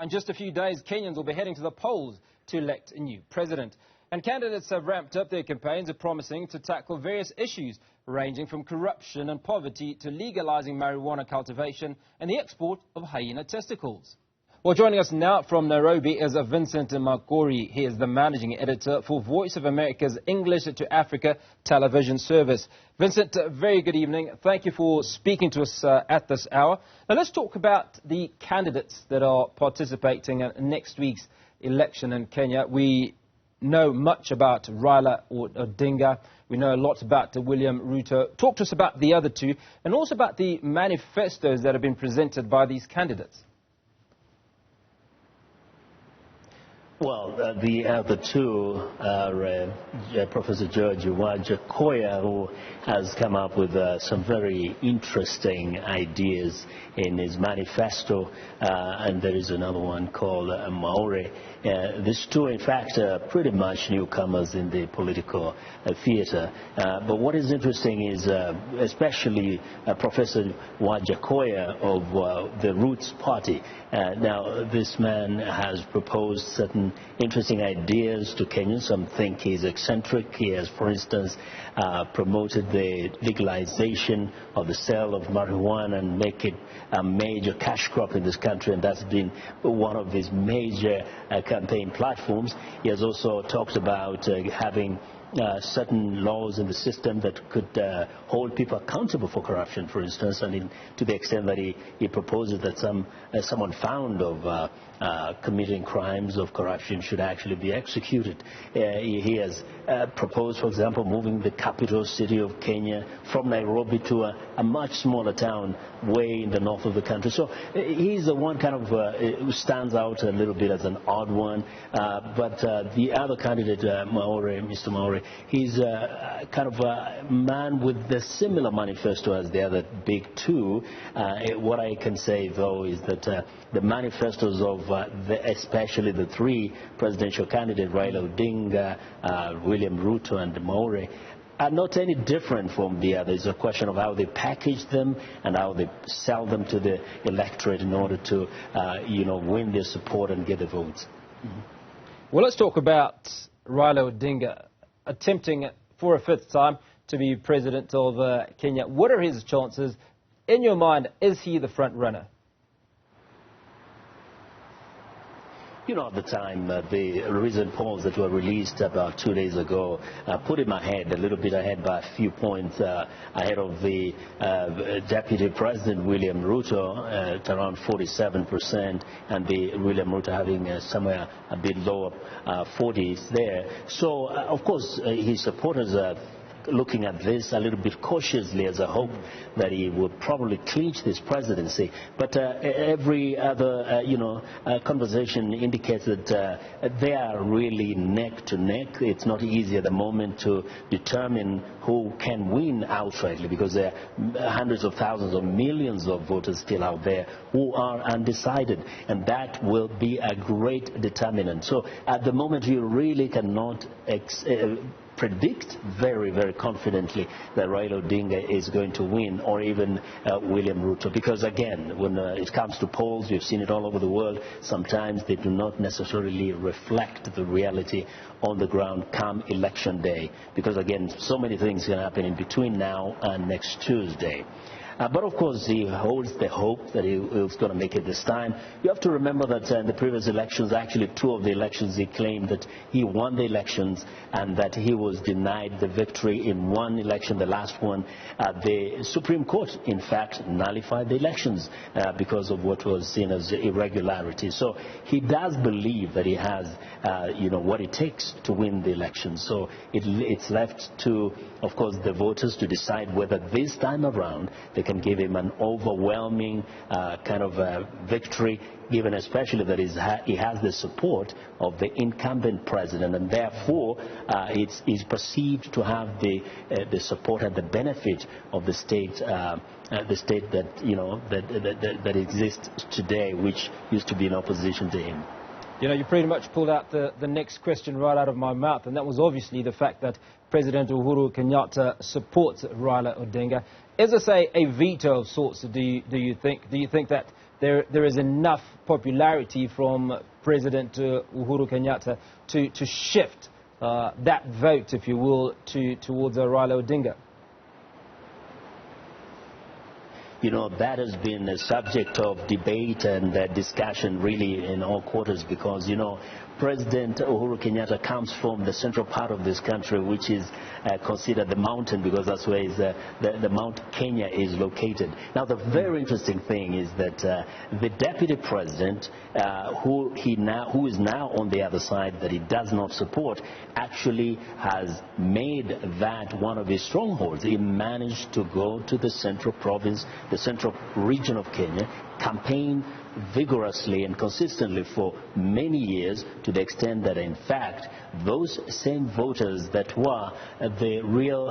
In just a few days, Kenyans will be heading to the polls to elect a new president. And candidates have ramped up their campaigns, promising to tackle various issues ranging from corruption and poverty to legalizing marijuana cultivation and the export of hyena testicles. Well, joining us now from Nairobi is Vincent Makori. He is the managing editor for Voice of America's English to Africa television service. Vincent, very good evening. Thank you for speaking to us at this hour. Now, let's talk about the candidates that are participating in next week's election in Kenya. We know much about Raila Odinga. We know a lot about William Ruto. Talk to us about the other two and also about the manifestos that have been presented by these candidates. Well, the other two are Professor George Wajakoya, who has come up with some very interesting ideas in his manifesto, and there is another one called Makori. These two, in fact, are pretty much newcomers in the political theatre. But what is interesting is especially Professor Wajakoya of the Roots Party. Now, this man has proposed certain interesting ideas to Kenyans. Some think he's eccentric. He has, for instance, promoted the legalization of the sale of marijuana and make it a major cash crop in this country, and that's been one of his major campaign platforms. He has also talked about having certain laws in the system that could hold people accountable for corruption, for instance, and to the extent that he proposes that someone found of committing crimes of corruption should actually be executed. He has proposed, for example, moving the capital city of Kenya from Nairobi to a much smaller town way in the north of the country. So he's the one kind of who stands out a little bit as an odd one. But the other candidate, Mr. Makori, he's kind of a man with the similar manifesto as the other big two. What I can say, though, is that the manifestos of especially the three presidential candidates, Raila Odinga, William Ruto and Makori, are not any different from the others. It's a question of how they package them and how they sell them to the electorate in order to, win their support and get the votes. Mm-hmm. Well, let's talk about Raila Odinga attempting for a fifth time to be president of Kenya. What are his chances? In your mind, is he the front runner? At the time, the recent polls that were released about 2 days ago put him ahead, a little bit ahead by a few points, ahead of the Deputy President William Ruto at around 47%, and the William Ruto having somewhere a bit lower, 40s there. So, of course, his supporters are looking at this a little bit cautiously as a hope that he would probably clinch this presidency. But every other, conversation indicates that they are really neck to neck. It's not easy at the moment to determine who can win outrightly, because there are hundreds of thousands or millions of voters still out there who are undecided, and that will be a great determinant. So at the moment, you really cannot predict very, very confidently that Raila Odinga is going to win, or even William Ruto, because again, when it comes to polls, we've seen it all over the world, sometimes they do not necessarily reflect the reality on the ground come election day, because again, so many things can happen in between now and next Tuesday. But of course, he holds the hope that he's going to make it this time. You have to remember that in the previous elections, actually two of the elections, he claimed that he won the elections and that he was denied the victory in one election, the last one. The Supreme Court, in fact, nullified the elections because of what was seen as irregularity. So he does believe that he has, what it takes to win the election. So it's left to, of course, the voters to decide whether this time around they can give him an overwhelming kind of victory, given especially that he has the support of the incumbent president, and therefore he's perceived to have the support and the benefit of the state that that exists today, which used to be in opposition to him. You pretty much pulled out the next question right out of my mouth, and that was obviously the fact that President Uhuru Kenyatta supports Raila Odinga. Is this a veto of sorts, do you think? Do you think that there is enough popularity from President Uhuru Kenyatta to shift that vote, if you will, towards Raila Odinga? You know, that has been a subject of debate and discussion really in all quarters because, you know, President Uhuru Kenyatta comes from the central part of this country, which is considered the mountain because that's where the Mount Kenya is located. Now, the very interesting thing is that the deputy president, who is now on the other side that he does not support, actually has made that one of his strongholds. He managed to go to the central province, the central region of Kenya, campaign vigorously and consistently for many years, to the extent that in fact those same voters that were the real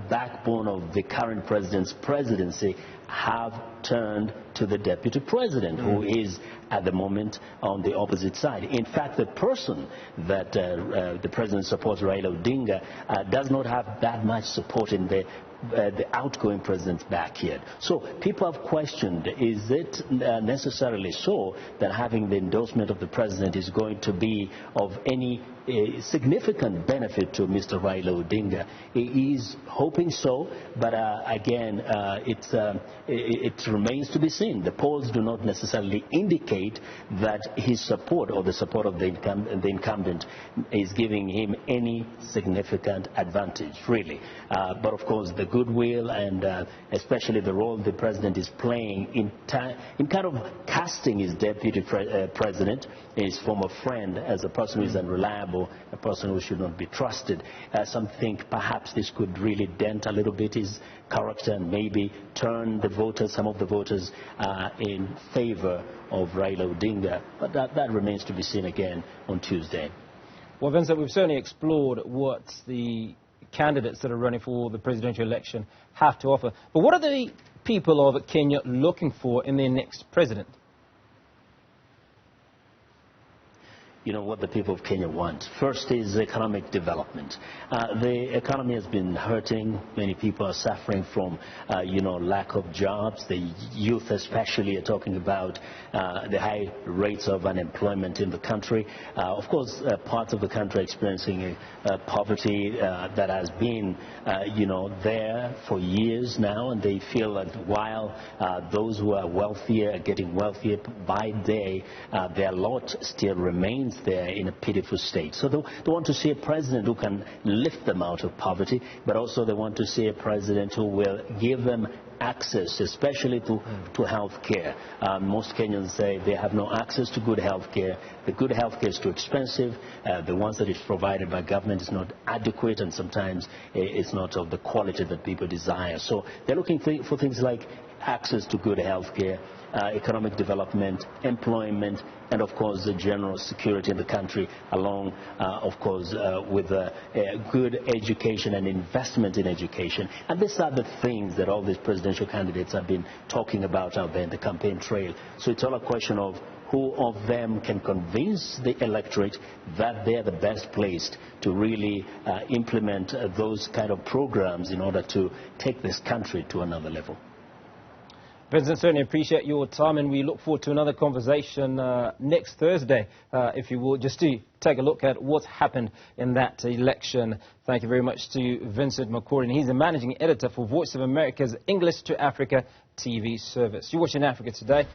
backbone of the current president's presidency have turned to the deputy president, who is at the moment on the opposite side. In fact, the person that the president supports, Raila Odinga, does not have that much support in the outgoing president's backyard. So people have questioned, is it necessarily so that having the endorsement of the president is going to be of any significant benefit to Mr. Raila Odinga? He is hoping so, but again, it remains to be seen. The polls do not necessarily indicate that his support or the support of the incumbent is giving him any significant advantage, really. But of course, the goodwill and especially the role the president is playing in kind of casting his deputy president, his former friend, as a person who is unreliable, a person who should not be trusted. Some think perhaps this could really dent a little bit his character and maybe turn the voters, some of the voters, in favor of Raila Odinga. But that remains to be seen again on Tuesday. Well, Vincent, we've certainly explored what the candidates that are running for the presidential election have to offer. But what are the people of Kenya looking for in their next president? You know what the people of Kenya want. First is economic development. The economy has been hurting. Many people are suffering from, lack of jobs. The youth especially are talking about the high rates of unemployment in the country. Of course, parts of the country are experiencing poverty that has been, there for years now, and they feel that while those who are wealthier are getting wealthier by day, their lot still remains there in a pitiful state. So they want to see a president who can lift them out of poverty, but also they want to see a president who will give them access, especially to health care. Most Kenyans say they have no access to good health care. The good health care is too expensive. The ones that is provided by government is not adequate, and sometimes it's not of the quality that people desire. So they're looking for things like access to good health care, economic development, employment, and of course the general security in the country, along of course with good education and investment in education. And these are the things that all these presidential candidates have been talking about out there in the campaign trail. So it's all a question of who of them can convince the electorate that they're the best placed to really implement those kind of programs in order to take this country to another level. Vincent, certainly appreciate your time, and we look forward to another conversation next Thursday, if you will, just to take a look at what's happened in that election. Thank you very much to Vincent Makori, and he's the managing editor for Voice of America's English to Africa TV service. You're watching Africa Today.